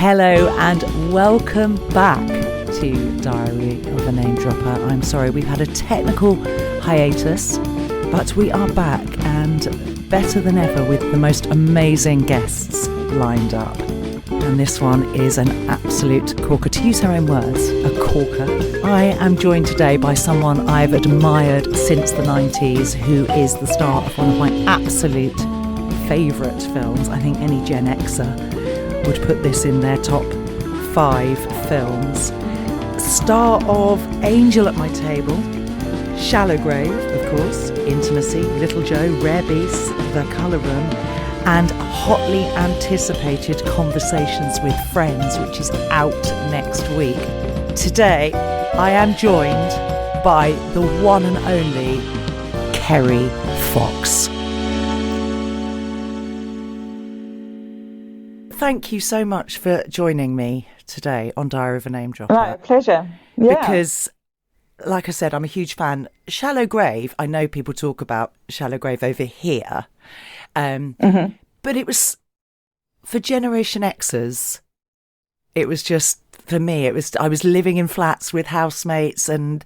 Hello and welcome back to Diary of a Name Dropper. I'm sorry, we've had a technical hiatus, but we are back and better than ever with the most amazing guests lined up. And this one is an absolute corker. To use her own words, a corker. I am joined today by someone I've admired since the 90s, who is the star of one of my absolute favourite films. I think any Gen Xer would put this in their top 5 films. Star of Angel at My Table, Shallow Grave, of course, Intimacy, Little Joe, Rare Beasts, The Colour Room, and hotly anticipated Conversations with Friends, which is out next week. Today, I am joined by the one and only Kerry Fox. Thank you so much for joining me today on Diary of a Name Dropper. Right, pleasure. Yeah. Because, like I said, I'm a huge fan. Shallow Grave, I know people talk about Shallow Grave over here. But it was, for Generation Xers, it was just, for me, I was living in flats with housemates and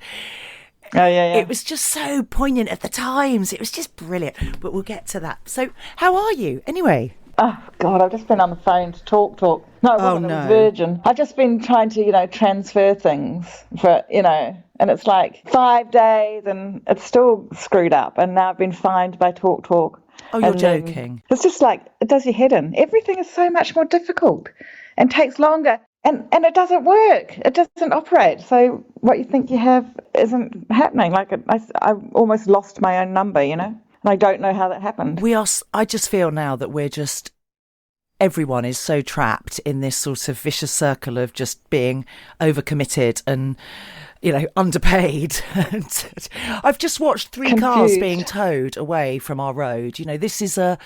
it was just so poignant at the times. It was just brilliant. But we'll get to that. So, how are you anyway? Oh, God, I've just been on the phone to talk. No, it wasn't. I was Virgin. I've just been trying to, transfer things for, and it's like 5 days and it's still screwed up. And now I've been fined by Talk. Oh, you're joking. It's just like, it does your head in. Everything is so much more difficult and takes longer. And it doesn't work. It doesn't operate. So what you think you have isn't happening. Like, I almost lost my own number, And I don't know how that happened. I just feel now that everyone is so trapped in this sort of vicious circle of just being overcommitted and, underpaid. I've just watched 3 cars being towed away from our road. This is a...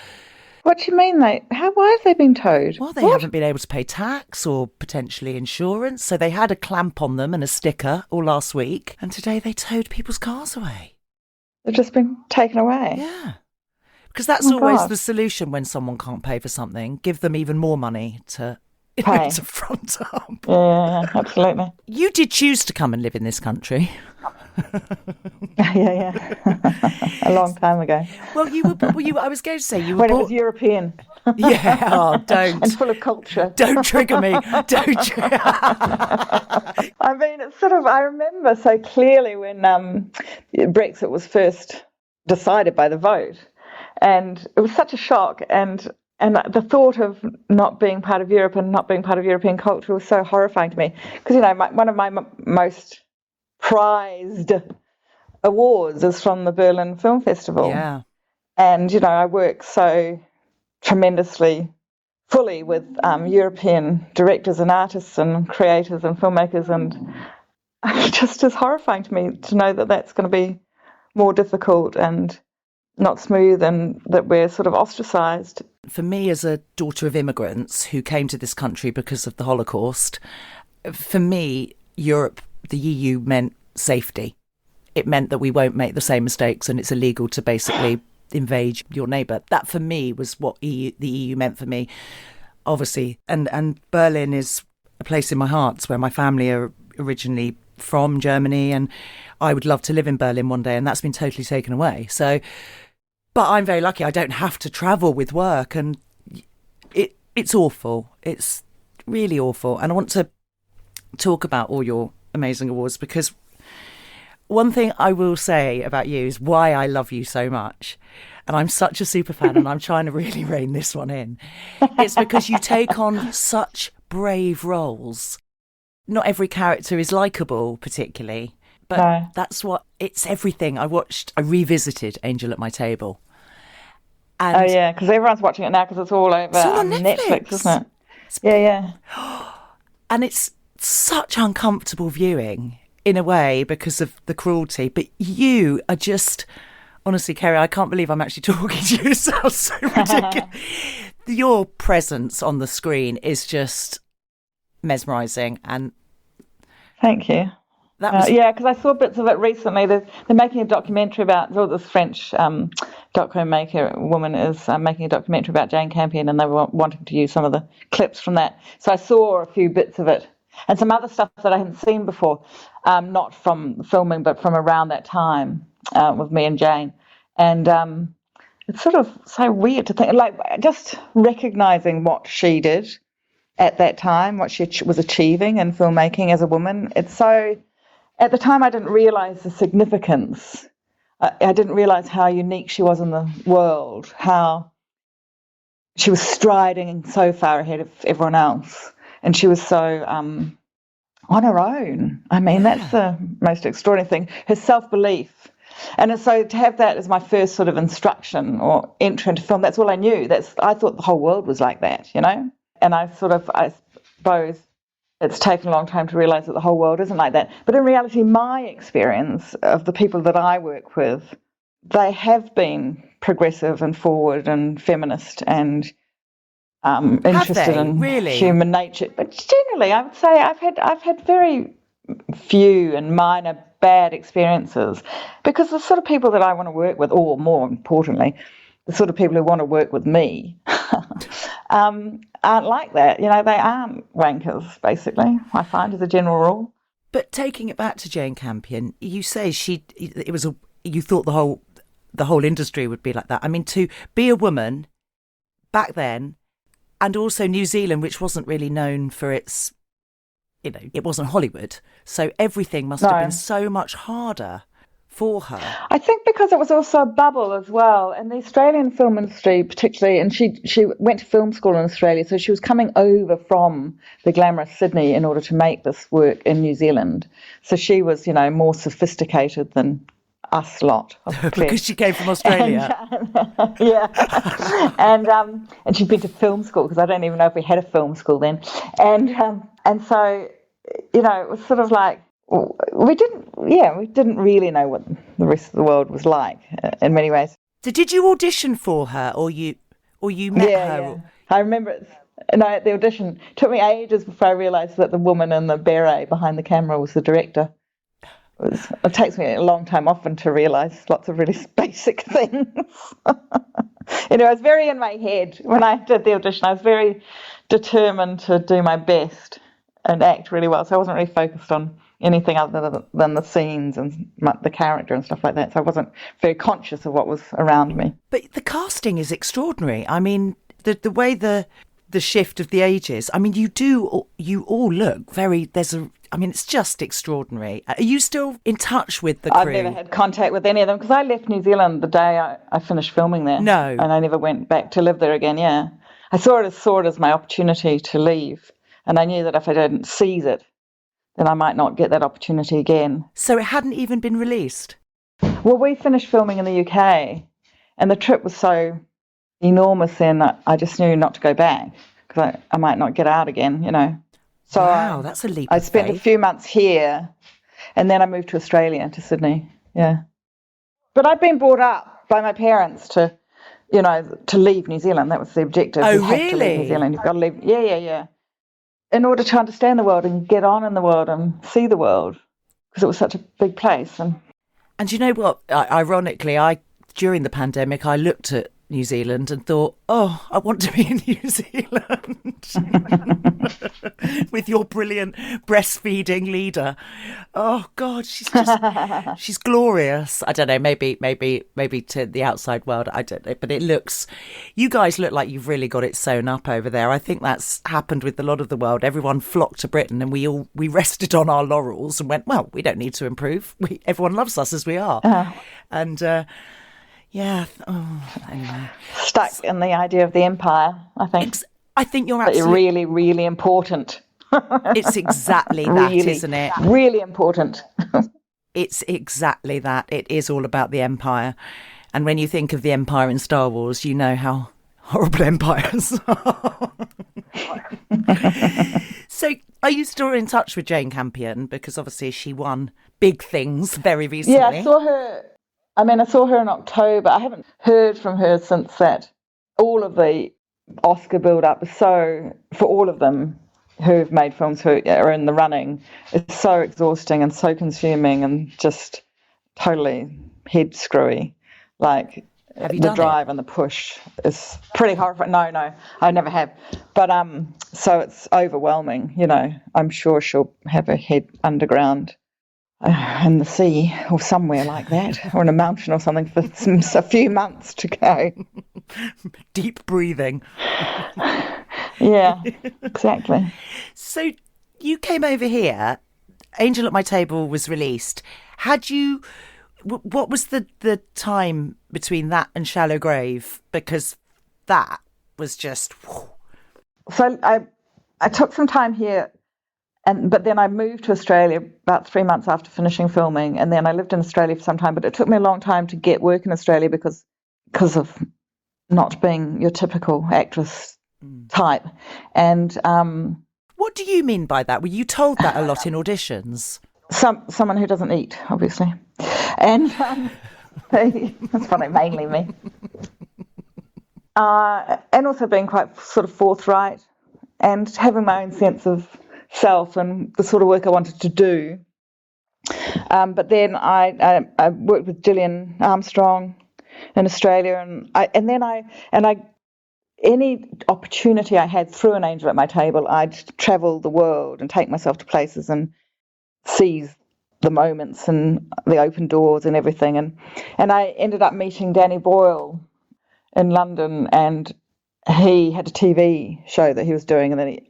What do you mean, why have they been towed? Well, they haven't been able to pay tax or potentially insurance. So they had a clamp on them and a sticker all last week. And today they towed people's cars away. They've just been taken away? Yeah. Because that's always the solution when someone can't pay for something. Give them even more money to front up. Yeah, absolutely. You did choose to come and live in this country. Yeah. A long time ago. Well, I was going to say you were when it was European. Yeah, don't. And full of culture. Don't trigger me. Don't. I mean, it's sort of, I remember so clearly when Brexit was first decided by the vote. And it was such a shock. And the thought of not being part of Europe and not being part of European culture was so horrifying to me. Because, one of my most prized awards is from the Berlin Film Festival. Yeah. And, I work so tremendously fully with European directors and artists and creators and filmmakers. And it just is horrifying to me to know that that's going to be more difficult and not smooth and that we're sort of ostracised. For me, as a daughter of immigrants who came to this country because of the Holocaust, for me, Europe, the EU meant safety. It meant that we won't make the same mistakes and it's illegal to basically invade your neighbour. That, for me, was what the EU meant for me, obviously. And Berlin is a place in my heart. It's where my family are originally from, Germany, and I would love to live in Berlin one day, and that's been totally taken away. So, but I'm very lucky. I don't have to travel with work, and it's awful. It's really awful. And I want to talk about all your amazing awards, because one thing I will say about you is why I love you so much. And I'm such a super fan, and I'm trying to really rein this one in. It's because you take on such brave roles. Not every character is likeable, particularly. But that's what, it's everything. I revisited Angel at My Table. And because everyone's watching it now because it's all over it's all on Netflix, isn't it? Yeah. And it's such uncomfortable viewing, in a way, because of the cruelty. But you are just, honestly, Kerry, I can't believe I'm actually talking to you. It sounds so ridiculous. Your presence on the screen is just mesmerising. And thank you. That was Yeah, because I saw bits of it recently. They're making a documentary about, well, this French doco maker woman is making a documentary about Jane Campion, and they were wanting to use some of the clips from that. So I saw a few bits of it and some other stuff that I hadn't seen before, not from filming, but from around that time with me and Jane. And it's sort of so weird to think, like, just recognising what she did at that time, what she was achieving in filmmaking as a woman. It's so... At the time, I didn't realise the significance. I didn't realise how unique she was in the world, how she was striding so far ahead of everyone else, and she was so on her own. I mean, that's the most extraordinary thing, her self-belief. And so to have that as my first sort of instruction or entry into film, that's all I knew. I thought the whole world was like that, you know? And I suppose... It's taken a long time to realise that the whole world isn't like that. But in reality, my experience of the people that I work with, they have been progressive and forward and feminist and interested in human nature. But generally, I would say I've had very few and minor bad experiences, because the sort of people that I want to work with, or more importantly, the sort of people who want to work with me, aren't like that. You know, they aren't wankers, basically, I find, as a general rule. But taking it back to Jane Campion, you say you thought the whole industry would be like that. I mean, to be a woman back then, and also New Zealand, which wasn't really known for its, you know, it wasn't Hollywood, so everything must have been so much harder for her. I think because it was also a bubble as well, and the Australian film industry particularly, and she went to film school in Australia, so she was coming over from the glamorous Sydney in order to make this work in New Zealand. So she was, you know, more sophisticated than us lot. Because she came from Australia. And she'd been to film school, because I don't even know if we had a film school then. And so, you know, it was sort of like, we didn't really know what the rest of the world was like in many ways. So did you audition for her, or you met her? Yeah. I remember at the audition, it took me ages before I realised that the woman in the beret behind the camera was the director. It takes me a long time often to realise lots of really basic things. You know, I was very in my head when I did the audition. I was very determined to do my best and act really well, so I wasn't really focused on anything other than the scenes and the character and stuff like that. So I wasn't very conscious of what was around me. But the casting is extraordinary. I mean, the way the shift of the ages. I mean, you all look very. It's just extraordinary. Are you still in touch with the crew? I've never had contact with any of them, because I left New Zealand the day I finished filming there. No, and I never went back to live there again. Yeah, I saw it as my opportunity to leave, and I knew that if I didn't seize it, then I might not get that opportunity again. So it hadn't even been released? Well, we finished filming in the UK, and the trip was so enormous then I just knew not to go back, because I might not get out again, you know. So wow, that's a leap of I spent faith. a few months here, and then I moved to Australia, to Sydney, yeah. But I'd been brought up by my parents to leave New Zealand. That was the objective. Oh, you have really? to leave New Zealand. You've got to leave. Yeah. In order to understand the world and get on in the world and see the world, because it was such a big place. And you know what? Ironically, during the pandemic, I looked at New Zealand and thought, oh, I want to be in New Zealand with your brilliant breastfeeding leader. Oh God, she's glorious. I don't know, maybe to the outside world, I don't know, but you guys look like you've really got it sewn up over there. I think that's happened with a lot of the world. Everyone flocked to Britain, and we rested on our laurels and went, well, we don't need to improve. Everyone loves us as we are. And yeah. Oh, anyway. Stuck in the idea of the empire, I think. I think you're absolutely... But really, really important. It's exactly that, really, isn't it? Really important. It's exactly that. It is all about the empire. And when you think of the empire in Star Wars, you know how horrible empires are. So are you still in touch with Jane Campion? Because obviously she won big things very recently. Yeah, I saw her in October. I haven't heard from her since that. All of the Oscar build-up was for all of them, who've made films who are in the running is so exhausting and so consuming and just totally head screwy. Like Have you the done drive it? and the push is pretty horrifying. No, I never have. But so it's overwhelming. I'm sure she'll have her head underground in the sea or somewhere like that, or in a mountain or something for a few months to go. Deep breathing. Yeah, exactly. So you came over here. Angel at My Table was released. What was the time between that and Shallow Grave? Because that was just... Whew. So I took some time here, but then I moved to Australia about 3 months after finishing filming, and then I lived in Australia for some time. But it took me a long time to get work in Australia because of not being your typical actress type. And What do you mean by that? Were you told that a lot in auditions? someone who doesn't eat, obviously, and that's funny, mainly me. And also being quite sort of forthright and having my own sense of self and the sort of work I wanted to do. But then I worked with Gillian Armstrong in Australia, and then any opportunity I had through An Angel at My Table, I'd travel the world and take myself to places and seize the moments and the open doors and everything. And I ended up meeting Danny Boyle in London, and he had a TV show that he was doing, and then he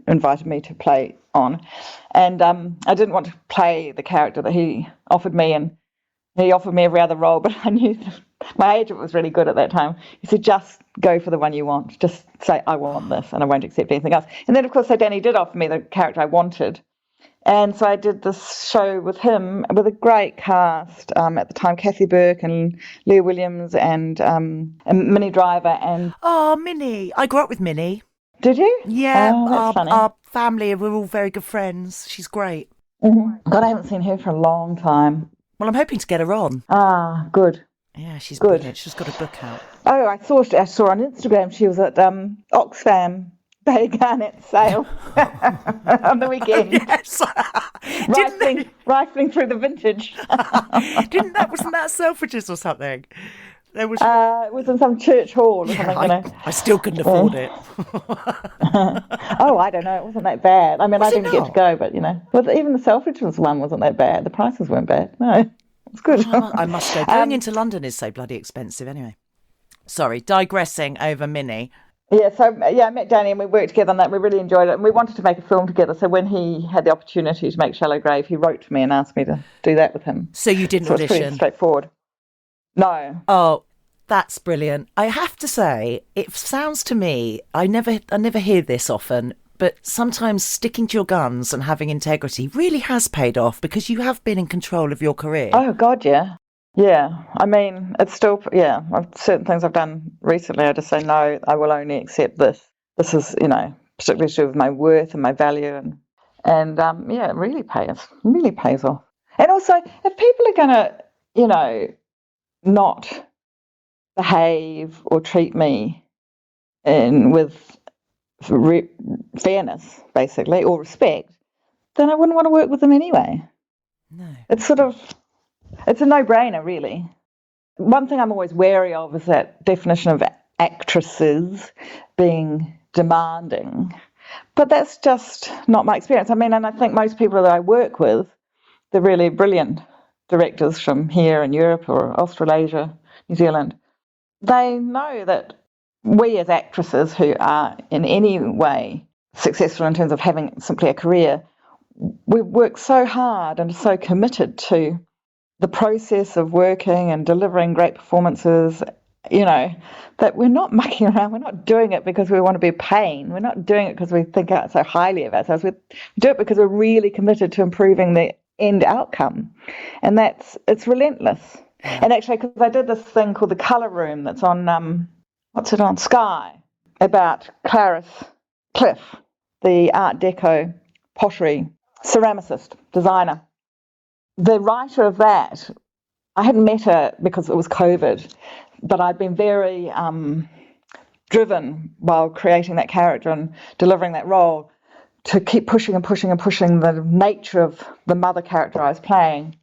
invited me to play on. And I didn't want to play the character that he offered me, and he offered me every other role, but I knew my agent was really good at that time. He said, just go for the one you want. Just say, I want this, and I won't accept anything else. And then, of course, so Danny did offer me the character I wanted. And so I did this show with him, with a great cast at the time, Kathy Burke and Leah Williams and Minnie Driver. And Oh, Minnie. I grew up with Minnie. did you? Yeah, Oh, that's funny. our family, we're all very good friends. She's great. Mm-hmm. God, I haven't seen her for a long time. Well, I'm hoping to get her on. Ah, good. Yeah, she's Good. brilliant. She's got a book out. Oh, I saw on Instagram she was at Oxfam Bay Garnet sale on the weekend. Yes. Rifling through the vintage. Wasn't that Selfridges or something? There was. It was in some church hall or something, I still couldn't afford it. Oh, I don't know. It wasn't that bad. I mean, I didn't get to not? go, but well, even the Selfridges one wasn't that bad. The prices weren't bad. No, it's good. I must go. Going into London is so bloody expensive anyway. Sorry, digressing over Minnie. Yeah, I met Danny and we worked together on that. We really enjoyed it, and we wanted to make a film together. So when he had the opportunity to make Shallow Grave, he wrote to me and asked me to do that with him. So you didn't so audition? It's pretty straightforward. No. Oh, that's brilliant. I have to say, it sounds to me, I never hear this often, but sometimes sticking to your guns and having integrity really has paid off because you have been in control of your career. Oh, God, yeah. Yeah, I mean, it's still, certain things I've done recently, I just say, no, I will only accept this. This is, particularly to do with my worth and my value. And it really pays off. And also, if people are going to, not behave or treat me with fairness, basically, or respect, then I wouldn't want to work with them anyway. No. It's a no-brainer, really. One thing I'm always wary of is that definition of actresses being demanding. But that's just not my experience. I mean, and I think most people that I work with, they're really brilliant directors from here in Europe or Australasia, New Zealand. They know that we as actresses who are in any way successful in terms of having simply a career, we work so hard and so committed to the process of working and delivering great performances, that we're not mucking around. We're not doing it because we want to be a pain. We're not doing it because we think so highly of ourselves. We do it because we're really committed to improving the end outcome. And it's relentless. And actually, because I did this thing called The Colour Room that's on, Sky, about Clarice Cliff, the Art Deco pottery ceramicist, designer. The writer of that, I hadn't met her because it was COVID, but I'd been very driven while creating that character and delivering that role to keep pushing and pushing and pushing the nature of the mother character I was playing.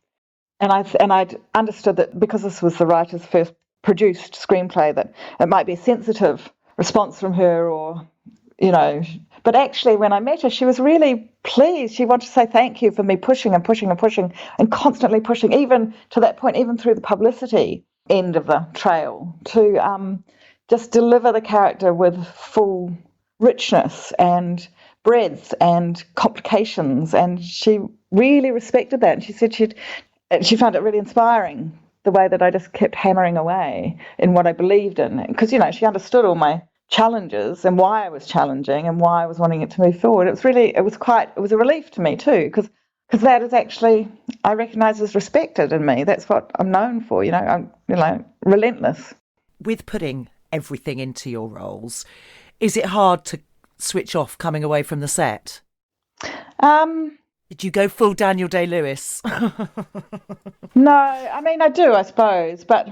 And I'd understood that because this was the writer's first produced screenplay, that it might be a sensitive response from her, or, you know. But actually, when I met her, she was really pleased. She wanted to say thank you for me pushing and pushing and pushing and constantly pushing, even to that point, even through the publicity end of the trail, to just deliver the character with full richness and breadth and complications. And she really respected that. And she said she found it really inspiring, the way that I just kept hammering away in what I believed in. Because, you know, she understood all my challenges and why I was challenging and why I was wanting it to move forward. It was a relief to me too, because that is actually, I recognise as respected in me. That's what I'm known for, you know. I'm, relentless. With putting everything into your roles, is it hard to switch off coming away from the set? Did you go full Daniel Day-Lewis? No, I mean, I do, I suppose, but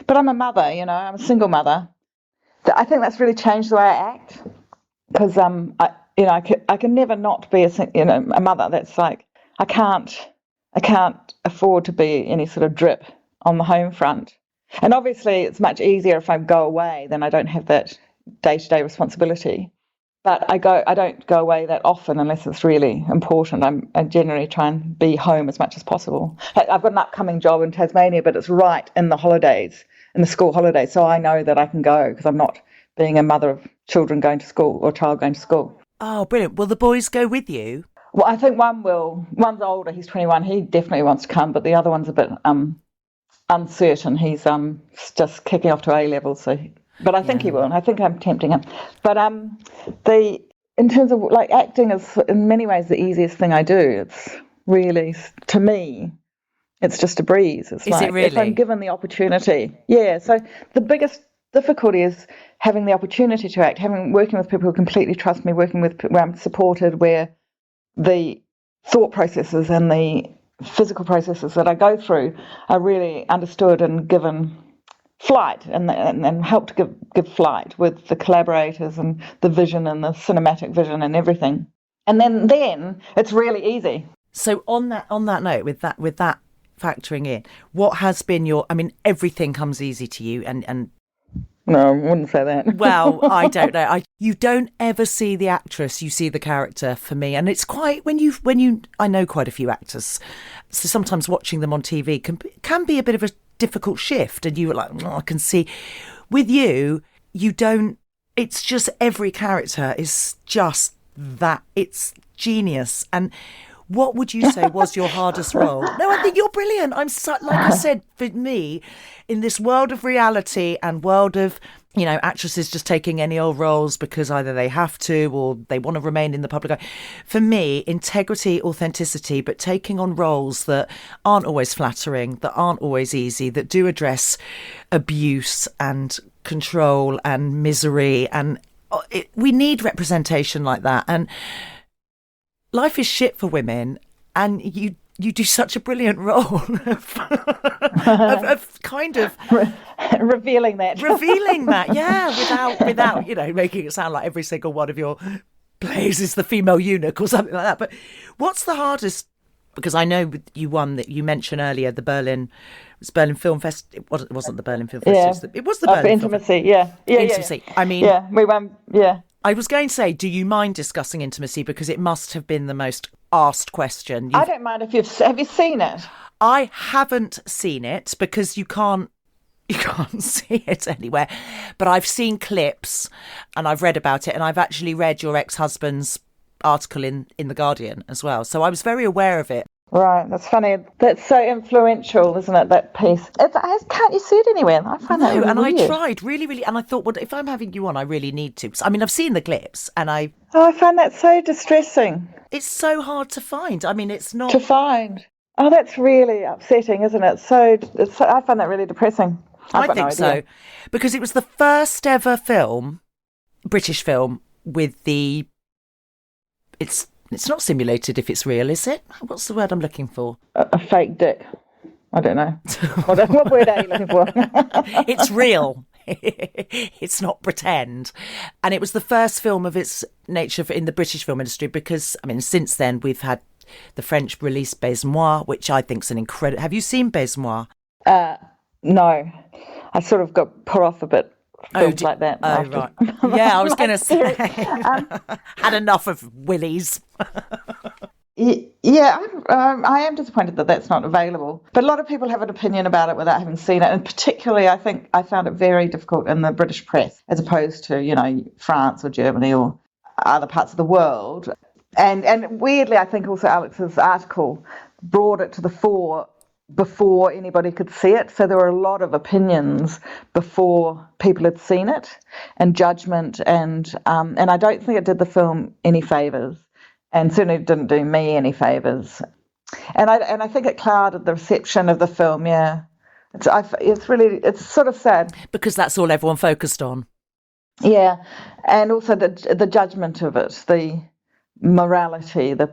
I'm a mother, you know. I'm a single mother. I think that's really changed the way I act, because I can never not be a mother. That's like, I can't afford to be any sort of drip on the home front. And obviously, it's much easier if I go away, then I don't have that day-to-day responsibility. But I don't go away that often unless it's really important. I generally try and be home as much as possible. I've got an upcoming job in Tasmania, but it's right in the holidays, in the school holidays, so I know that I can go because I'm not being a mother of children going to school or child going to school. Oh, brilliant. Will the boys go with you? Well, I think one will. One's older, he's 21. He definitely wants to come, but the other one's a bit uncertain. He's just kicking off to A-level, so... But I think he will, and I think I'm tempting him. But in terms of, like, acting is in many ways the easiest thing I do. It's really, to me, it's just a breeze. It's is it really? If I'm given the opportunity. Yeah, so the biggest difficulty is having the opportunity to act, working with people who completely trust me, working with where I'm supported, where the thought processes and the physical processes that I go through are really understood and given flight, and help to give flight with the collaborators and the vision and the cinematic vision and everything. And then it's really easy. So on that note, with that factoring in, what has been everything comes easy to you, and no, I wouldn't say that. Well, I don't know. You don't ever see the actress, you see the character for me. And it's quite, I know quite a few actors, so sometimes watching them on TV can be a bit of a difficult shift, and you were like, I can see. With you don't, it's just every character is just that. It's genius. And what would you say was your hardest role? No, I think you're brilliant. Like I said, for me, in this world of reality and world of, actresses just taking any old roles because either they have to or they want to remain in the public eye. For me, integrity, authenticity, but taking on roles that aren't always flattering, that aren't always easy, that do address abuse and control and misery. And we need representation like that. And life is shit for women, and you do such a brilliant role of kind of revealing that, without making it sound like every single one of your plays is the female eunuch or something like that. But what's the hardest? Because I know you won that you mentioned earlier, the Berlin Film Fest. It wasn't the Berlin Film Fest. It was the Berlin Intimacy. Film Fest. Intimacy. I mean, we won. Yeah. I was going to say, do you mind discussing intimacy? Because it must have been the most asked question. I don't mind if have you seen it? I haven't seen it because you can't see it anywhere. But I've seen clips and I've read about it, and I've actually read your ex-husband's article in The Guardian as well. So I was very aware of it. Right, that's funny. That's so influential, isn't it, that piece? Can't you see it anywhere? I find that really weird. I tried, really, and I thought, well, if I'm having you on, I really need to. I mean, I've seen the clips, and I find that so distressing. It's so hard to find. I mean, it's not... To find. Oh, that's really upsetting, isn't it? I find that really depressing. I think so. Because it was the first ever British film, with the... It's not simulated if it's real, is it? What's the word I'm looking for? A fake dick. I don't know. What word are you looking for? It's real. It's not pretend. And it was the first film of its nature in the British film industry because, I mean, since then we've had the French release Baiser-moi, which I think is an incredible... Have you seen Baiser-moi? No. I sort of got put off a bit. Films like that. Oh, right. Yeah, I was going to say, had enough of Willies. Yeah, I am disappointed that that's not available. But a lot of people have an opinion about it without having seen it. And particularly, I think I found it very difficult in the British press, as opposed to, France or Germany or other parts of the world. And weirdly, I think also Alex's article brought it to the fore before anybody could see it. So there were a lot of opinions before people had seen it, and judgment, and I don't think it did the film any favours, and certainly didn't do me any favours. And I think it clouded the reception of the film. Yeah, it's sort of sad because that's all everyone focused on. Yeah, and also the judgment of it, the morality, the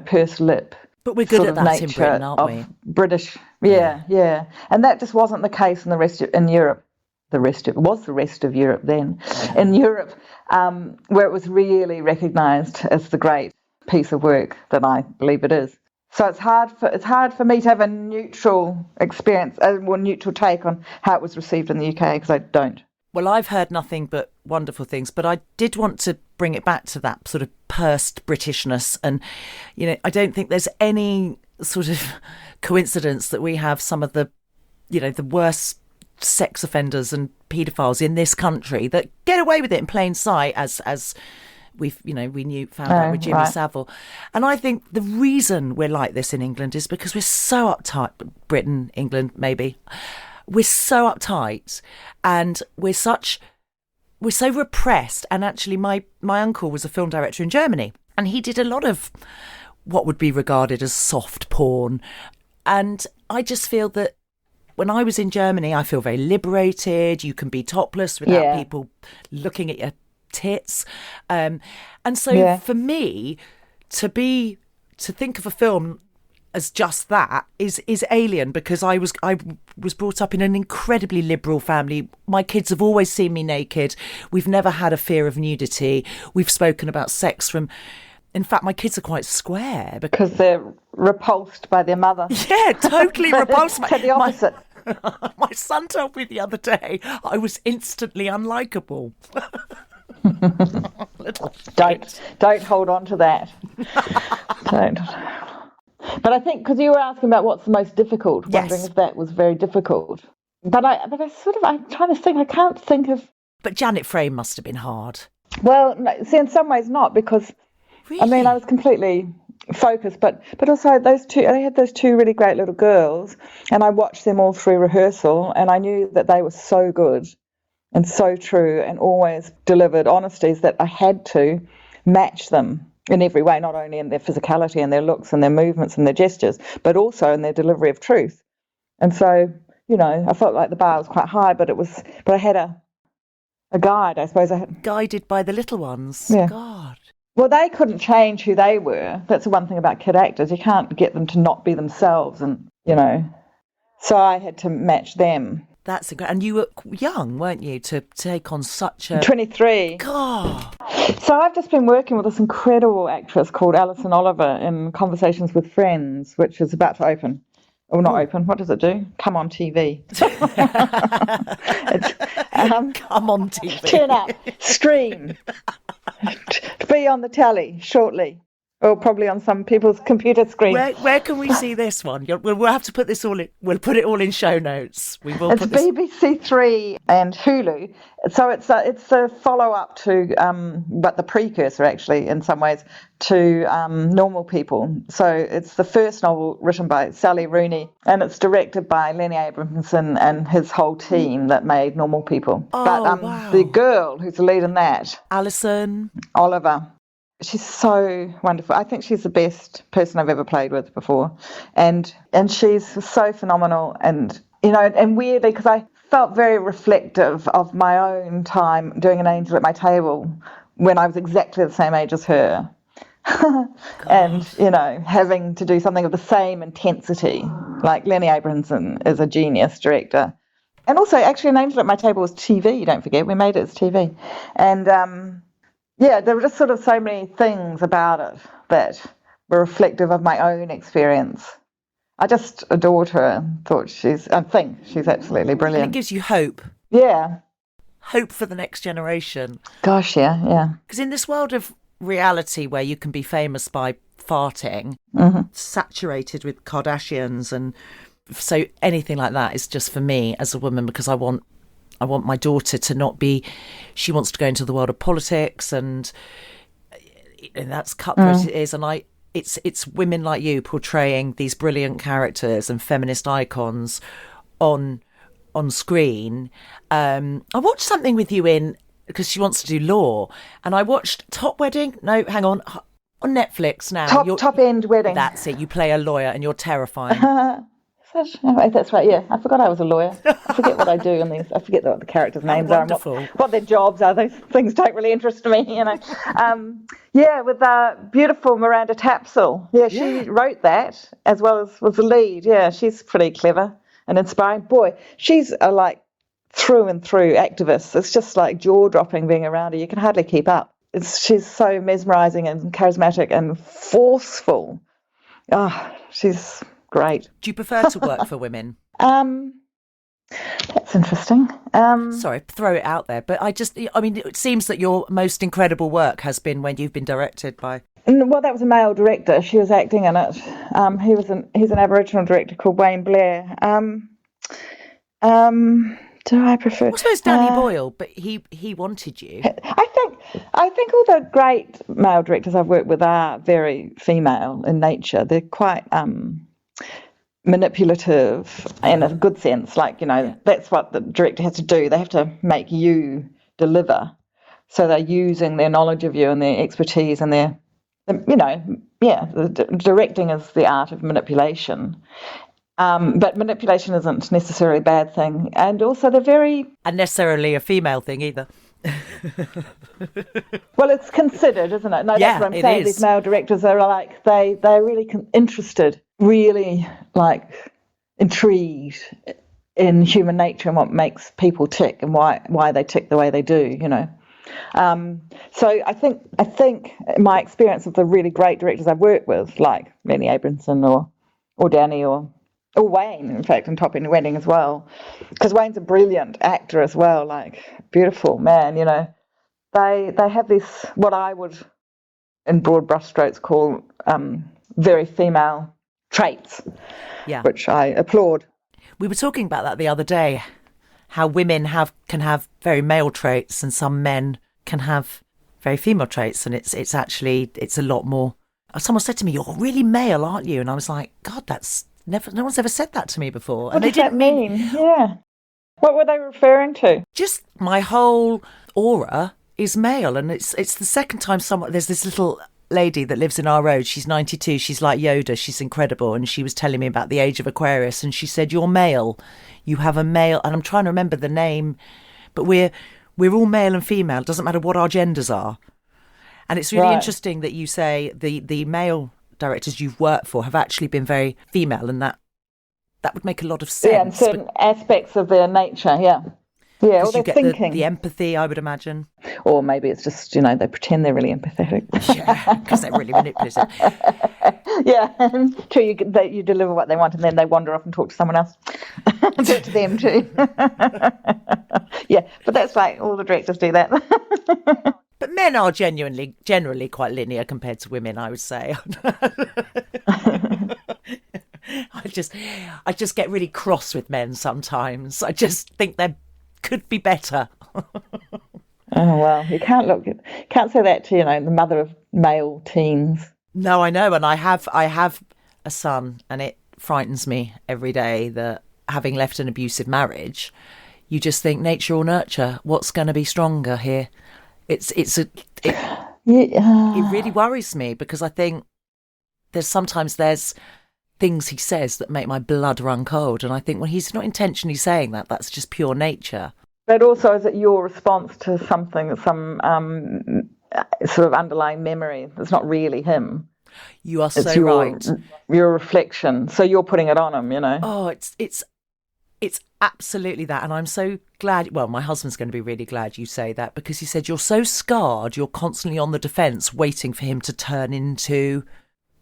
pursed lip. But we're good at that in Britain, aren't we? British, yeah. And that just wasn't the case in Europe. It was the rest of Europe then. In Europe, where it was really recognised as the great piece of work that I believe it is. So it's hard for me to have a neutral experience, a more neutral take on how it was received in the UK, because I don't. Well, I've heard nothing but wonderful things, but I did want to bring it back to that sort of pursed Britishness. And, I don't think there's any sort of coincidence that we have some of the, the worst sex offenders and paedophiles in this country that get away with it in plain sight, as we found out with Jimmy Savile. And I think the reason we're like this in England is because we're so uptight. Britain, England, maybe. We're so uptight, and we're so repressed. And actually, my uncle was a film director in Germany, and he did a lot of what would be regarded as soft porn. And I just feel that when I was in Germany, I feel very liberated. You can be topless without people looking at your tits. And so for me, to think of a film as just that is alien, because I was brought up in an incredibly liberal family. My kids have always seen me naked. We've never had a fear of nudity. We've spoken about sex from... In fact, my kids are quite square. Because they're repulsed by their mother. Yeah, totally repulsed. To the opposite. My son told me the other day I was instantly unlikable. Don't hold on to that. Don't. But I think, because you were asking about what's the most difficult, wondering if that was very difficult. But I'm trying to think, I can't think of... But Janet Frame must have been hard. Well, no, see, in some ways not, because, really? I mean, I was completely focused, but also I had those two really great little girls, and I watched them all through rehearsal, and I knew that they were so good and so true and always delivered honesties that I had to match them in every way, not only in their physicality and their looks and their movements and their gestures, but also in their delivery of truth. And so, I felt like the bar was quite high, but I had a guide, I suppose. Guided by the little ones. Yeah. God. Well, they couldn't change who they were. That's the one thing about kid actors. You can't get them to not be themselves, and, so I had to match them. That's incredible. And you were young, weren't you, to take on such a... 23. God. So I've just been working with this incredible actress called Alison Oliver in Conversations with Friends, which is about to open. Or not open. What does it do? Come on TV. Come on TV. Turn up. Stream. To be on the telly shortly. Or probably on some people's computer screen. Where can we see this one? We'll have to put this all in. We'll put it all in show notes. It's BBC Three and Hulu. So it's a follow-up to, but the precursor, actually, in some ways, to Normal People. So it's the first novel written by Sally Rooney, and it's directed by Lenny Abramson and his whole team that made Normal People. Oh, but wow. The girl who's the lead in that, Alison Oliver. She's so wonderful. I think she's the best person I've ever played with before. And she's so phenomenal. And, and weirdly, because I felt very reflective of my own time doing An Angel at My Table when I was exactly the same age as her. And, having to do something of the same intensity. Like Lenny Abramson is a genius director. And also, actually, An Angel at My Table was TV, don't forget. We made it as TV. And, there were just sort of so many things about it that were reflective of my own experience. I just adored her and I think she's absolutely brilliant. And it gives you hope. Yeah. Hope for the next generation. Gosh, yeah. Because in this world of reality where you can be famous by farting, saturated with Kardashians, and so anything like that is just for me as a woman, because I want my daughter to not be, she wants to go into the world of politics, and that's cutthroat it is, and it's women like you portraying these brilliant characters and feminist icons on screen. I watched something with you in, because she wants to do law, and I watched Top Wedding. No, hang on Netflix now. Top End Wedding. That's it. You play a lawyer, and you're terrifying. That's right. Yeah, I forgot I was a lawyer. I forget what I do in these. I forget what the characters' names are and what their jobs are. Those things don't really interest me, you know. With beautiful Miranda Tapsell. Yeah, she wrote that as well as was the lead. Yeah, she's pretty clever and inspiring. Boy, she's a through and through activist. It's just like jaw-dropping being around her. You can hardly keep up. She's so mesmerising and charismatic and forceful. Oh, she's great. Do you prefer to work for women? That's interesting. Sorry, throw it out there. But it seems that your most incredible work has been when you've been directed by... Well, that was a male director. She was acting in it. He's an Aboriginal director called Wayne Blair. Do I prefer... I suppose Danny Boyle, but he wanted you. I think all the great male directors I've worked with are very female in nature. They're quite manipulative in a good sense. That's what the director has to do. They have to make you deliver. So they're using their knowledge of you and their expertise and directing is the art of manipulation. But manipulation isn't necessarily a bad thing. And also they're very... And necessarily a female thing either. Well, it's considered, isn't it? No, that's what I'm saying. These male directors are they're really interested, really intrigued in human nature and what makes people tick and why they tick the way they do, you know. So I think my experience of the really great directors I've worked with, like Lenny Abramson or Danny or Wayne, in fact, in Top End Wedding as well, because Wayne's a brilliant actor as well, beautiful man, you know. They have this, what I would, in broad brushstrokes, call very female traits, which I applaud. We were talking about that the other day, how women can have very male traits and some men can have very female traits, and it's a lot more. Someone said to me, "You're really male, aren't you?" And I was like, God, no one's ever said that to me before. What does that mean? Yeah. What were they referring to? Just my whole aura is male, and it's the second time there's this little lady that lives in our road. She's 92. She's like Yoda. She's incredible. And she was telling me about the age of Aquarius, and she said, "You're male. You have a male." And I'm trying to remember the name, but we're all male and female. It doesn't matter what our genders are. And it's really interesting that you say the male directors you've worked for have actually been very female, and that would make a lot of sense. Yeah, and certain aspects of their nature, yeah. Yeah, or their thinking. The empathy, I would imagine. Or maybe it's just, they pretend they're really empathetic. Yeah, because they're really manipulative. Yeah, until you deliver what they want, and then they wander off and talk to someone else. Do it to them too. Yeah, but that's right, all the directors do that. But men are generally quite linear compared to women, I would say. I just get really cross with men sometimes. I just think they could be better. Oh well, you can't say that to the mother of male teens. No, I know, and I have a son, and it frightens me every day that, having left an abusive marriage, you just think nature or nurture. What's going to be stronger here? It really worries me, because I think there's things he says that make my blood run cold, and I think, well, he's not intentionally saying that. That's just pure nature. But also, is it your response to something, some sort of underlying memory that's not really him? You are so right. Your reflection. So you're putting it on him, Oh, It's absolutely that. And I'm so glad, well, my husband's going to be really glad you say that, because he said you're so scarred, you're constantly on the defence waiting for him to turn into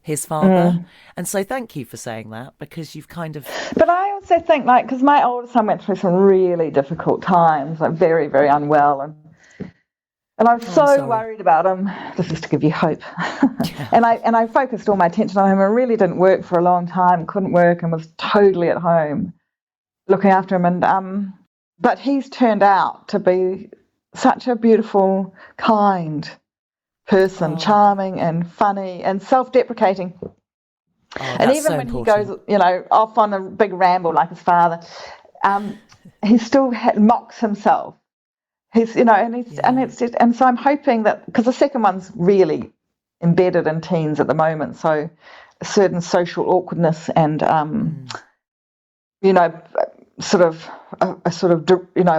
his father. And so thank you for saying that, because you've kind of... But I also think, like, because my older son went through some really difficult times, like very, very unwell, and I was so worried about him. This is to give you hope. Yeah. and I focused all my attention on him. It really didn't work for a long time, couldn't work, and was totally at home looking after him. And but he's turned out to be such a beautiful, kind person, charming and funny and self-deprecating. And even when he goes, off on a big ramble like his father, he still mocks himself. He's, and so I'm hoping that, because the second one's really embedded in teens at the moment, so a certain social awkwardness and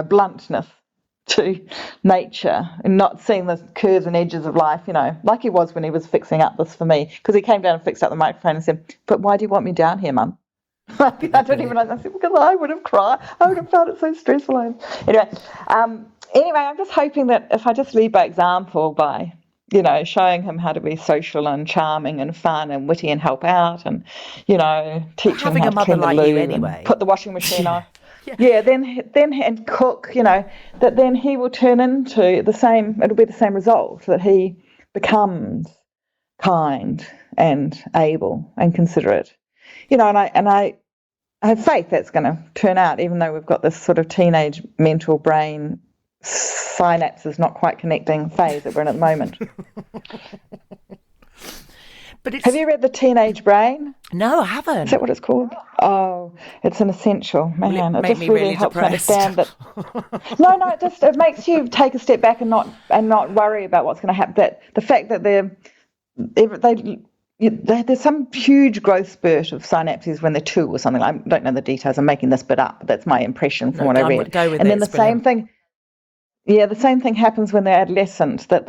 bluntness to nature, and not seeing the curves and edges of life, like he was when he was fixing up this for me, because he came down and fixed up the microphone and said, "But why do you want me down here, Mum?" I don't even know. I said, because I would have cried. I would have felt it so stressful. Anyway, I'm just hoping that if I just lead by example, by showing him how to be social and charming and fun and witty and help out, and teaching him how to clean the loo and put the washing machine on. Yeah, then and cook, that then he will turn into the same, it'll be the same result, that he becomes kind and able and considerate. And I have faith that's going to turn out, even though we've got this sort of teenage mental brain synapses not quite connecting phase that we're in at the moment. But have you read The Teenage Brain? No, I haven't. Is that what it's called? Oh, it's an essential. Man, it just really helps me understand that. No, it makes you take a step back and not worry about what's going to happen. That the fact that there's some huge growth spurt of synapses when they're 2 or something. I don't know the details. I'm making this bit up, but that's my impression from what I read. And then the same thing. Yeah, the same thing happens when they're adolescent, that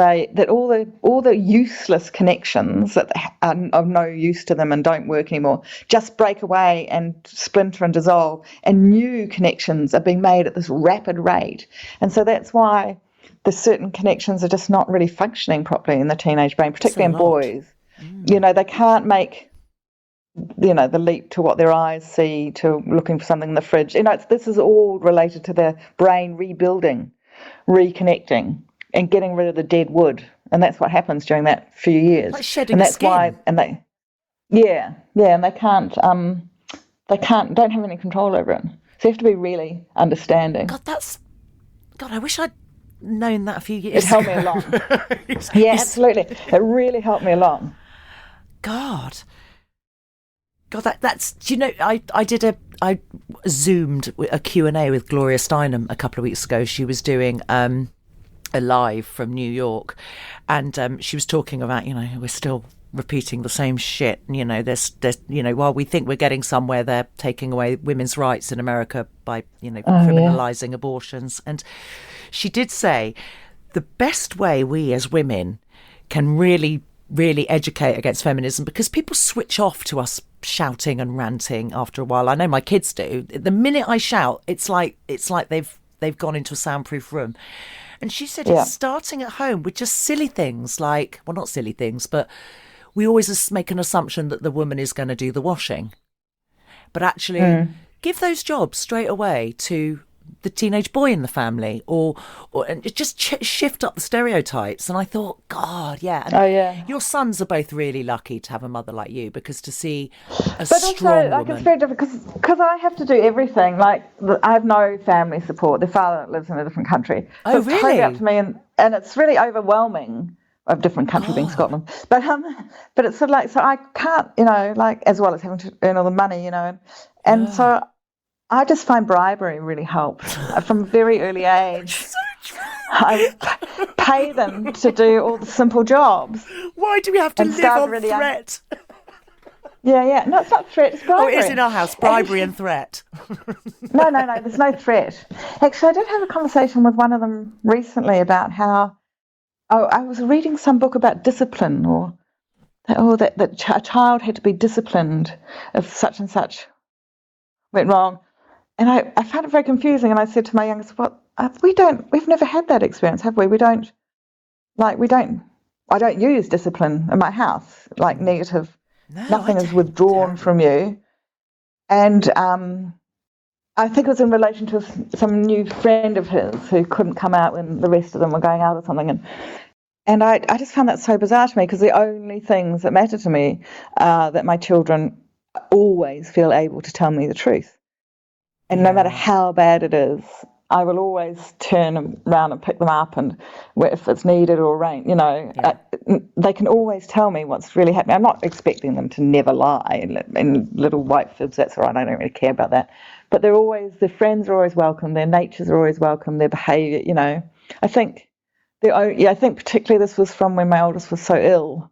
all the useless connections that are of no use to them and don't work anymore just break away and splinter and dissolve, and new connections are being made at this rapid rate. And so that's why the certain connections are just not really functioning properly in the teenage brain, particularly in boys. They can't make the leap to what their eyes see, to looking for something in the fridge. This is all related to their brain rebuilding, reconnecting, and getting rid of the dead wood, and that's what happens during that few years. Like shedding and that's skin. Why, and they and they don't have any control over it. So you have to be really understanding. God, I wish I'd known that a few years ago. It helped me along. Yeah, absolutely. It really helped me along. God, that's, I Zoomed a Q&A with Gloria Steinem a couple of weeks ago. She was doing a live from New York, and she was talking about, we're still repeating the same shit. There's while we think we're getting somewhere, they're taking away women's rights in America by, criminalising abortions. And she did say the best way we as women can really educate against feminism, because people switch off to us shouting and ranting after a while. I know my kids do. The minute I shout, it's like they've gone into a soundproof room. And she said it's starting at home with just silly things like, well, not silly things, but we always make an assumption that the woman is going to do the washing. But actually give those jobs straight away to the teenage boy in the family, or and just shift up the stereotypes. And I thought, God, yeah. And your sons are both really lucky to have a mother like you, because to see a strong woman. It's very difficult because I have to do everything. Like, I have no family support. Their father lives in a different country. So it's totally up to me, and it's really overwhelming. Of different country being Scotland, but it's sort of like, so I can't, as well as having to earn all the money, and so I just find bribery really helps from a very early age. So true. I pay them to do all the simple jobs. Why do we have to live on really threat? Yeah. No, it's not threat, it's bribery. Oh, it is in our house, bribery and threat. No, there's no threat. Actually, I did have a conversation with one of them recently about how, I was reading some book about discipline, or that a child had to be disciplined if such and such went wrong. I found it very confusing. And I said to my youngest, we've never had that experience, have we? I don't use discipline in my house, like negative. No, nothing is withdrawn from you. And I think it was in relation to some new friend of his who couldn't come out when the rest of them were going out or something. And I just found that so bizarre to me, because the only things that matter to me are that my children always feel able to tell me the truth. And no matter how bad it is, I will always turn around and pick them up, and if it's needed or rain, they can always tell me what's really happening. I'm not expecting them to never lie and little white fibs. That's all right. I don't really care about that. But their friends are always welcome. Their natures are always welcome. Their behaviour, I think particularly this was from when my oldest was so ill.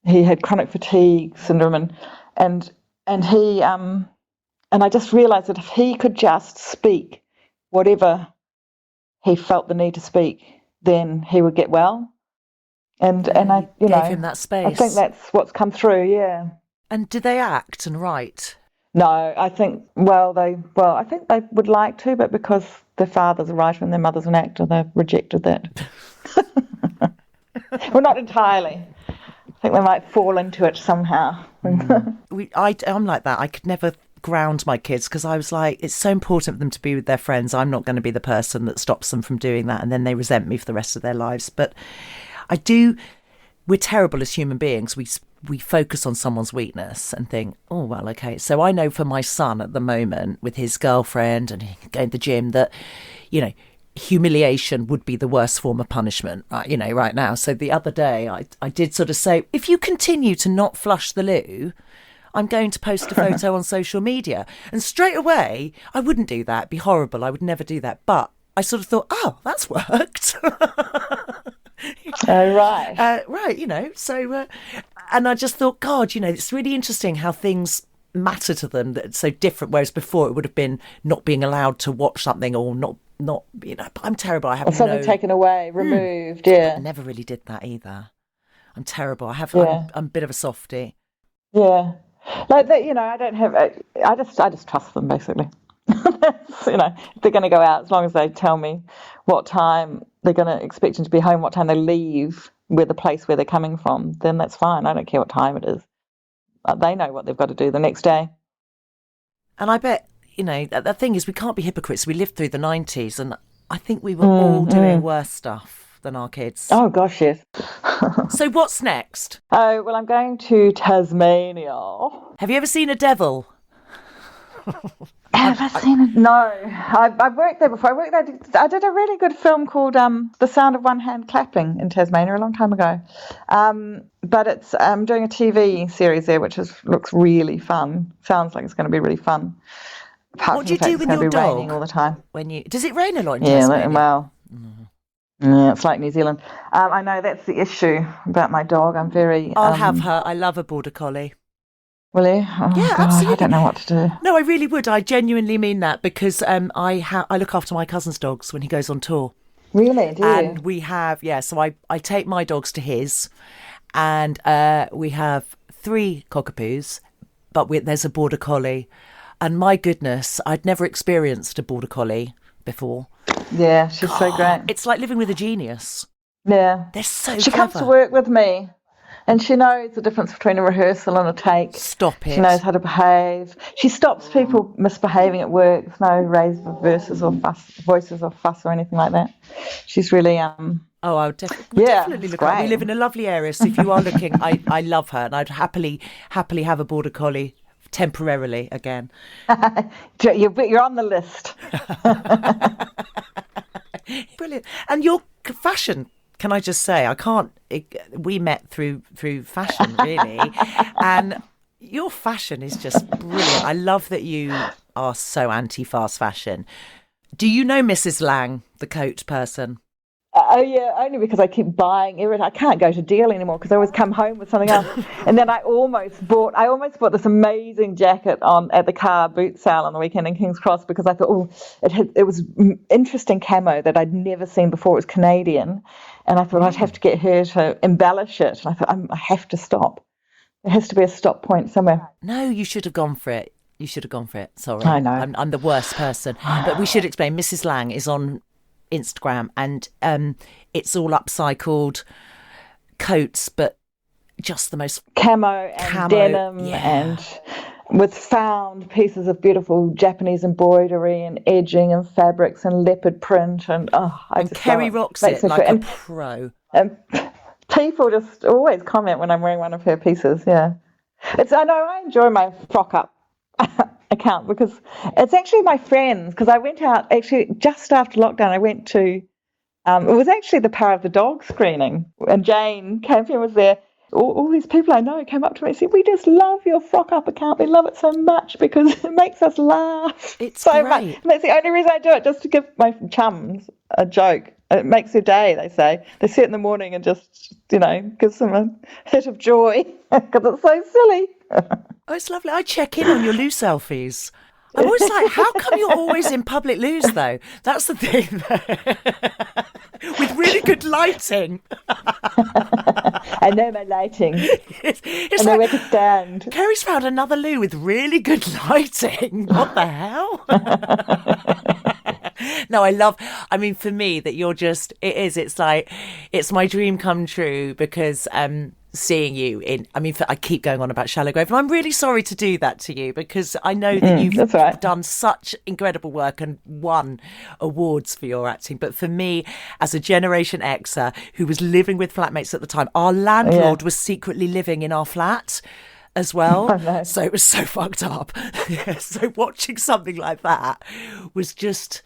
He had chronic fatigue syndrome, and he and I just realised that if he could just speak whatever he felt the need to speak, then he would get well. And I gave him that space. I think that's what's come through. Yeah. And do they act and write? No, I think I think they would like to, but because their father's a writer and their mother's an actor, they've rejected that. Well, not entirely. I think they might fall into it somehow. I'm like that. I could never ground my kids, because I was like, it's so important for them to be with their friends. I'm not going to be the person that stops them from doing that, and then they resent me for the rest of their lives. But we're terrible as human beings. We focus on someone's weakness and think, oh, well, okay. So I know for my son at the moment, with his girlfriend and going to the gym, that, humiliation would be the worst form of punishment, right now. So the other day I did sort of say, if you continue to not flush the loo, I'm going to post a photo on social media. And straight away, I wouldn't do that. It'd be horrible. I would never do that. But I sort of thought, oh, that's worked. Oh, right. Right, so, and I just thought, God, it's really interesting how things matter to them, that it's so different, whereas before it would have been not being allowed to watch something, or not, but I'm terrible. I have something taken away, removed, yeah. I never really did that either. I'm terrible. I'm a bit of a softie. Yeah. Like that, I don't have, I just trust them, basically. If they're going to go out, as long as they tell me what time they're going to expect them to be home, what time they leave, where the place where they're coming from, then that's fine. I don't care what time it is. They know what they've got to do the next day. And I bet, the thing is, we can't be hypocrites. We lived through the 90s, and I think we were all doing worse stuff than our kids. Oh, gosh, yes. So what's next? Oh, well, I'm going to Tasmania. Have you ever seen a devil? Have I seen it? No. I've worked there before. I did a really good film called The Sound of One Hand Clapping in Tasmania a long time ago. But I'm doing a TV series there, which looks really fun. Sounds like it's going to be really fun. What do you do with your dog? Raining all the time. Does it rain a lot in Tasmania? Yeah, well, yeah, it's like New Zealand. I know that's the issue about my dog. I'm very... I'll have her. I love a border collie. Will you? Oh, yeah, God, absolutely. I don't know what to do. No, I really would. I genuinely mean that, because I look after my cousin's dogs when he goes on tour. Really? Do you? And we have, so I take my dogs to his, and we have 3 cockapoos, but there's a border collie. And my goodness, I'd never experienced a border collie before. Yeah, she's so great. It's like living with a genius. Yeah. They're so She clever. comes to work with me, and she knows the difference between a rehearsal and a take. Stop it. She knows how to behave. She stops people misbehaving at work. There's no raised voices or fuss or anything like that. She's really... Oh, I'll definitely look at her. We live in a lovely area, so if you are looking, I love her, and I'd happily have a border collie temporarily again. You're on the list. Brilliant. And your fashion, can I just say, we met through fashion, really. And your fashion is just brilliant. I love that you are so anti-fast fashion. Do you know Mrs. Lang, the coat person? Oh, yeah, only because I keep buying everything. I can't go to deal anymore because I always come home with something else. And then I almost bought this amazing jacket at the car boot sale on the weekend in King's Cross, because I thought, it was interesting camo that I'd never seen before. It was Canadian. And I thought I'd have to get her to embellish it. And I thought, I have to stop. There has to be a stop point somewhere. No, you should have gone for it. You should have gone for it. Sorry. I know. I'm the worst person. But we should explain. Mrs. Lang is on Instagram, and it's all upcycled coats, but just the most camo and denim, and with found pieces of beautiful Japanese embroidery and edging and fabrics and leopard print, and Kerry rocks it like a pro. And people just always comment when I'm wearing one of her pieces. Yeah, I know I enjoy my frock up account because it's actually my friends. Because I went out actually just after lockdown. I went to it was actually the Power of the Dog screening, and Jane Campion was there. All these people I know came up to me and said, "We just love your frock up account. We love it so much because it makes us laugh so much." And that's the only reason I do it, just to give my chums a joke. It makes their day, they say. They sit in the morning and just, gives them a hit of joy because it's so silly. Oh, it's lovely. I check in on your loo selfies. I'm always like, how come you're always in public loos, though? That's the thing. With really good lighting. I know my lighting. It's I know where to stand. Kerry's found another loo with really good lighting. What the hell? No, for me, that you're just, it's like, it's my dream come true because seeing you I keep going on about Shallow Grave, and I'm really sorry to do that to you because I know that you've done such incredible work and won awards for your acting. But for me, as a Generation Xer who was living with flatmates at the time, our landlord was secretly living in our flat as well. Oh, so it was so fucked up. So watching something like that was just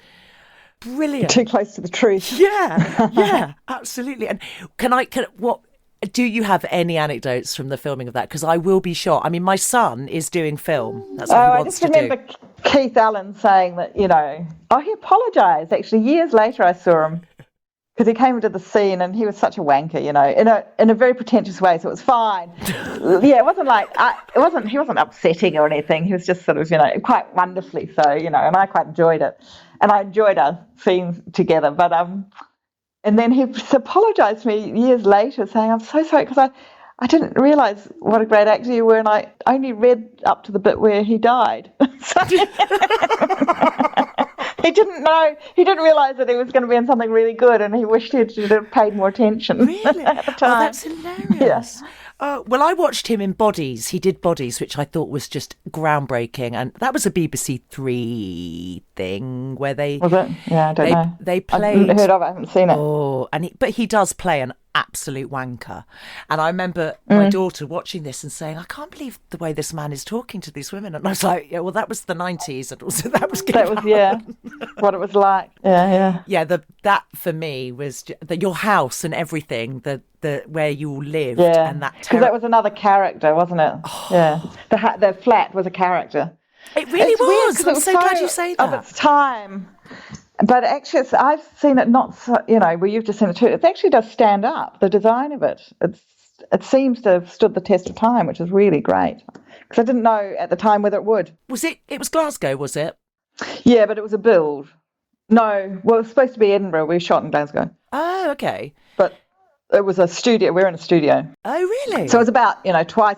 brilliant. Too close to the truth. Yeah, absolutely. And do you have any anecdotes from the filming of that? Because I will be shot. I mean, my son is doing film. That's what he wants to do. I just remember Keith Allen saying that, he apologised. Actually, years later I saw him because he came into the scene and he was such a wanker, in a very pretentious way. So it was fine. Yeah, it wasn't like, he wasn't upsetting or anything. He was just sort of, quite wonderfully so, and I quite enjoyed it. And I enjoyed our scenes together. But, and then he apologised to me years later saying, "I'm so sorry because I didn't realise what a great actor you were, and I only read up to the bit where he died." He didn't realise that he was going to be in something really good, and he wished he'd have paid more attention. Really? At the time. Oh, that's hilarious. Yeah. Well, I watched him in Bodies. He did Bodies, which I thought was just groundbreaking, and that was a BBC Three thing where they was it? Yeah, I don't know. They played. I've heard of it. I haven't seen it. Oh, but he does play an absolute wanker. And I remember my daughter watching this and saying, "I can't believe the way this man is talking to these women." And I was like, "Yeah, well, that was the 90s, and also that was what it was like." Yeah. That for me was your house and everything. The where you all lived, and that because that was another character, wasn't it? Oh. Yeah, the flat was a character. It really was. I'm so glad you say that. Of its time, but actually, I've seen it not so. Where you've just seen it too. It actually does stand up. The design of it, it seems to have stood the test of time, which is really great. Because I didn't know at the time whether it would. Was it? It was Glasgow, was it? Yeah, but it was a build. No, well, it was supposed to be Edinburgh. We shot in Glasgow. Oh, okay. But it was a studio. We're in a studio. Oh, really? So it was about, twice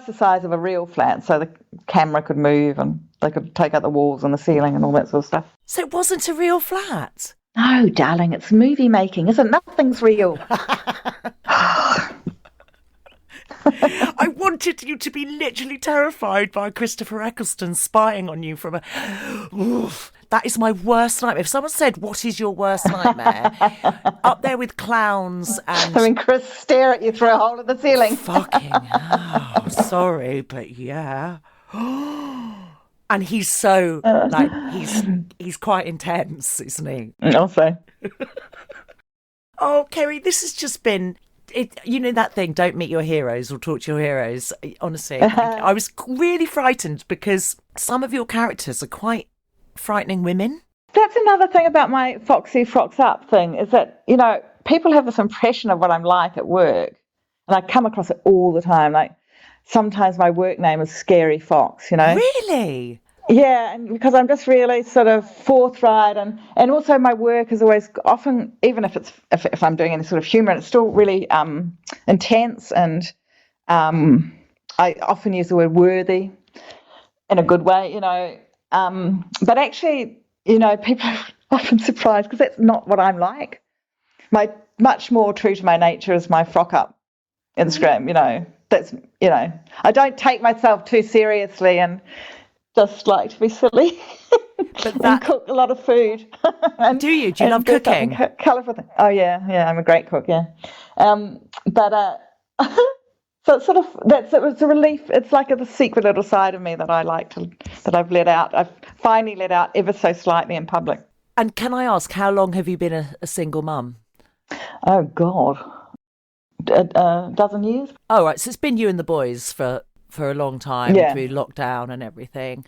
the size of a real flat. So the camera could move and they could take out the walls and the ceiling and all that sort of stuff. So it wasn't a real flat? No, darling, it's movie making, isn't it? Nothing's real. I wanted you to be literally terrified by Christopher Eccleston spying on you from a... Oof, that is my worst nightmare. If someone said, "What is your worst nightmare?" Up there with clowns and... Having Chris stare at you through a hole in the ceiling. Fucking hell. Sorry, but yeah. And he's so, he's quite intense, isn't he? Also. Oh, Kerry, this has just been... that thing, don't meet your heroes or talk to your heroes. Honestly, I was really frightened because some of your characters are quite frightening women. That's another thing about my Foxy Frocks Up thing is that, people have this impression of what I'm like at work. And I come across it all the time. Like sometimes my work name is Kerry Fox, Really? Yeah, and because I'm just really sort of forthright and also my work is always often, even if if I'm doing any sort of humour, it's still really intense and I often use the word worthy. in a good way, But actually, people are often surprised because that's not what I'm like. Much more true to my nature is my frock up Instagram, That's, I don't take myself too seriously and just like to be silly. And cook a lot of food. Do you? Do you love cooking? Colourful thing. Oh yeah, I'm a great cook. Yeah, but so it's it's a relief. It's like the secret little side of me that that I've let out. I've finally let out ever so slightly in public. And can I ask, how long have you been a single mum? Oh God, a dozen years. Oh right, so it's been you and the boys for a long time through lockdown and everything.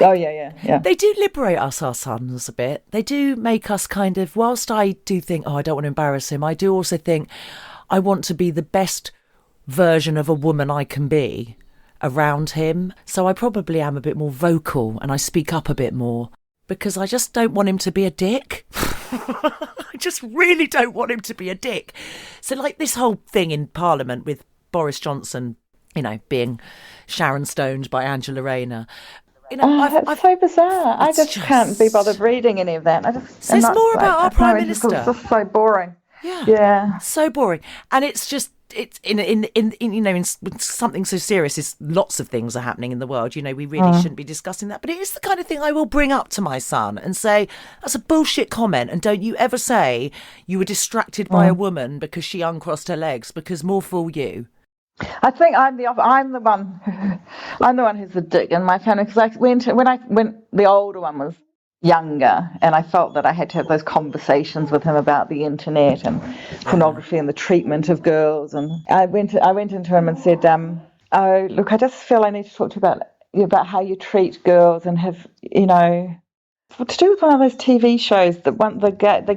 Yeah. They do liberate us, our sons, a bit. They do make us kind of, whilst I do think, I don't want to embarrass him, I do also think I want to be the best version of a woman I can be around him. So I probably am a bit more vocal and I speak up a bit more because I just don't want him to be a dick. I just really don't want him to be a dick. So like this whole thing in Parliament with Boris Johnson, being Sharon Stoned by Angela Rayner. It's so bizarre. I just can't be bothered reading any of that. So it's more about our Prime Minister. It's just so boring. Yeah. So boring. And it's just, it's in something so serious is lots of things are happening in the world. We really shouldn't be discussing that. But it is the kind of thing I will bring up to my son and say, that's a bullshit comment. And don't you ever say you were distracted by a woman because she uncrossed her legs, because more fool you. I think I'm the one who's the dick in my family, because when the older one was younger and I felt that I had to have those conversations with him about the internet and pornography and the treatment of girls, and I went into him and said, oh look, I just feel I need to talk to you about how you treat girls and have to do with one of those TV shows, the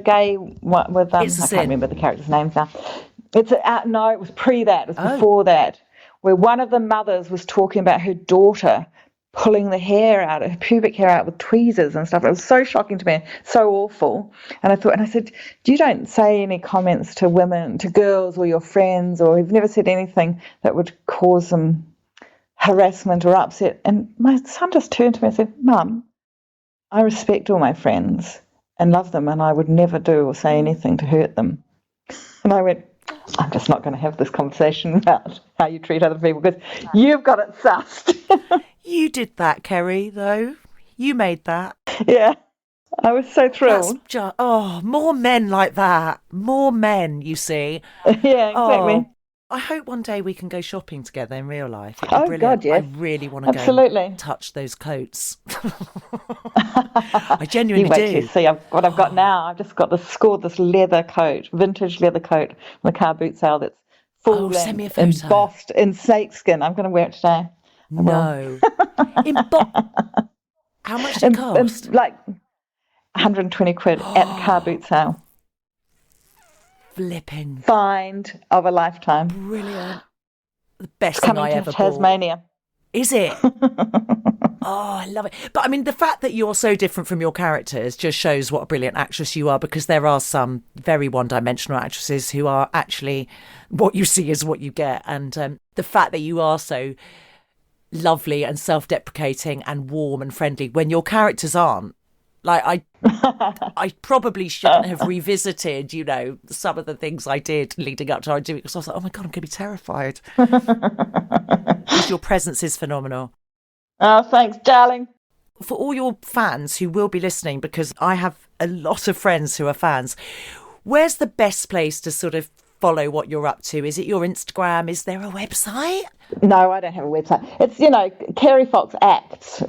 gay one with I can't remember the characters' names now. No, it was pre that. It was before that, where one of the mothers was talking about her daughter pulling her pubic hair out with tweezers and stuff. It was so shocking to me, so awful. And I said, you don't say any comments to women, to girls or your friends, or you've never said anything that would cause them harassment or upset. And my son just turned to me and said, Mum, I respect all my friends and love them, and I would never do or say anything to hurt them. And I went, I'm just not going to have this conversation about how you treat other people because you've got it sussed. You did that, Kerry, though. You made that. Yeah. I was so thrilled. More men like that. More men, you see. Yeah, exactly. I hope one day we can go shopping together in real life. Oh, brilliant. God, yes. I really want to go and touch those coats. I genuinely do. You see what I've got now. I've just got this leather coat, vintage leather coat from the car boot sale that's full length, embossed in snakeskin. I'm going to wear it today. No. How much did it cost? Like 120 quid at the car boot sale. Flipping find of a lifetime. Brilliant. The best thing I ever bought. Tasmania. Is it? I love it. But I mean, the fact that you're so different from your characters just shows what a brilliant actress you are, because there are some very one-dimensional actresses who are actually, what you see is what you get. And the fact that you are so lovely and self-deprecating and warm and friendly when your characters aren't. Like, I probably shouldn't have revisited, some of the things I did leading up to our doing, because I was like, oh my God, I'm going to be terrified. Because your presence is phenomenal. Oh, thanks, darling. For all your fans who will be listening, because I have a lot of friends who are fans, where's the best place to sort of follow what you're up to? Is it your Instagram? Is there a website? No, I don't have a website. It's, Kerry Fox Acts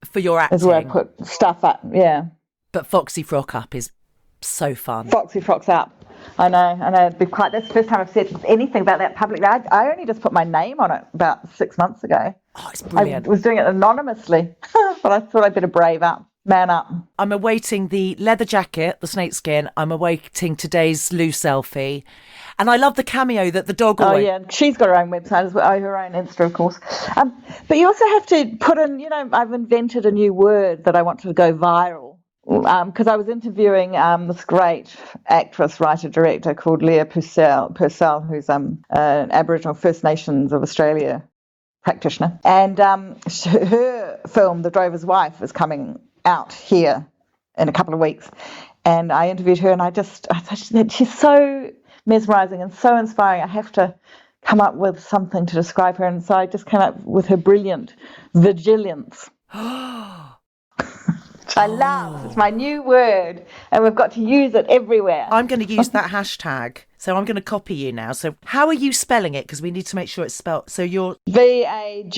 for your acting. Is where I put stuff up, yeah. But Foxy Frock Up is so fun. Foxy Frocks Up. I know. That's the first time I've said anything about that publicly. I only just put my name on it about 6 months ago. Oh, it's brilliant. I was doing it anonymously, but I thought I'd better brave up. Man up. I'm awaiting the leather jacket, the snakeskin. I'm awaiting today's Lou selfie. And I love the cameo that the dog always... Oh, yeah. She's got her own website as well. Her own Insta, of course. But you also have to put in, I've invented a new word that I want to go viral. Because I was interviewing this great actress, writer, director called Leah Purcell, who's an Aboriginal First Nations of Australia practitioner. And her film, The Drover's Wife, is coming out here in a couple of weeks. And I interviewed her, and I thought she's so mesmerising and so inspiring. I have to come up with something to describe her. And so I just came up with her brilliant vigilance. Which I love. It's my new word, and we've got to use it everywhere. I'm going to use that hashtag. So I'm going to copy you now. So how are you spelling it? Because we need to make sure it's spelled. So you're... Vigilliance.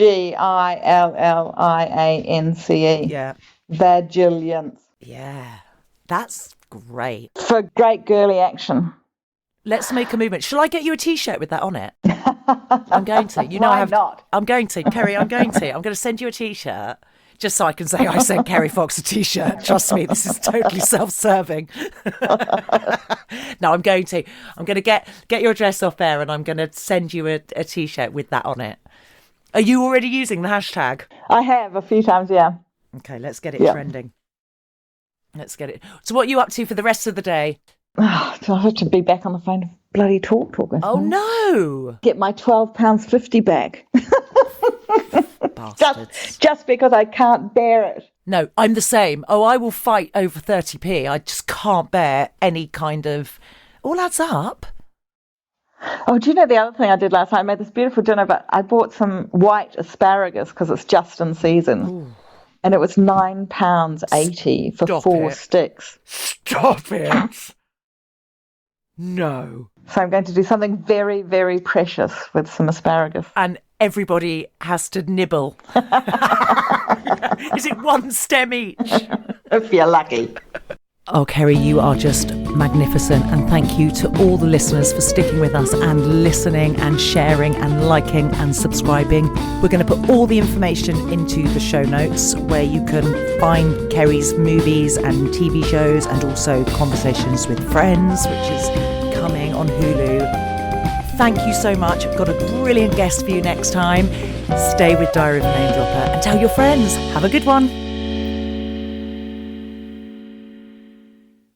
Yeah. Vigilance. Yeah. That's great. For great girly action. Let's make a movement. Shall I get you a T-shirt with that on it? I'm going to. You know, Why not? I'm going to. Kerry, I'm going to send you a T-shirt just so I can say I sent Kerry Fox a T-shirt. Trust me, this is totally self-serving. No, I'm going to get your address off there, and I'm going to send you a T-shirt with that on it. Are you already using the hashtag? I have a few times, yeah. Okay, let's get it trending. Let's get it. So what are you up to for the rest of the day? Oh, I have to be back on the phone to bloody talk. Oh, no. Get my £12.50 back. Bastards. Just because I can't bear it. No, I'm the same. Oh, I will fight over 30p. I just can't bear any kind of... All adds up. Oh, do you know the other thing I did last night? I made this beautiful dinner, but I bought some white asparagus because it's just in season. Ooh. And it was £9.80 for four sticks. Stop it. No. So I'm going to do something very, very precious with some asparagus. And everybody has to nibble. Is it one stem each? If you're lucky. Oh, Kerry, you are just magnificent. And thank you to all the listeners for sticking with us and listening and sharing and liking and subscribing. We're going to put all the information into the show notes where you can find Kerry's movies and TV shows and also Conversations with Friends, which is coming on Hulu. Thank you so much. I've got a brilliant guest for you next time. Stay with Diary of a Name Dropper and tell your friends. Have a good one.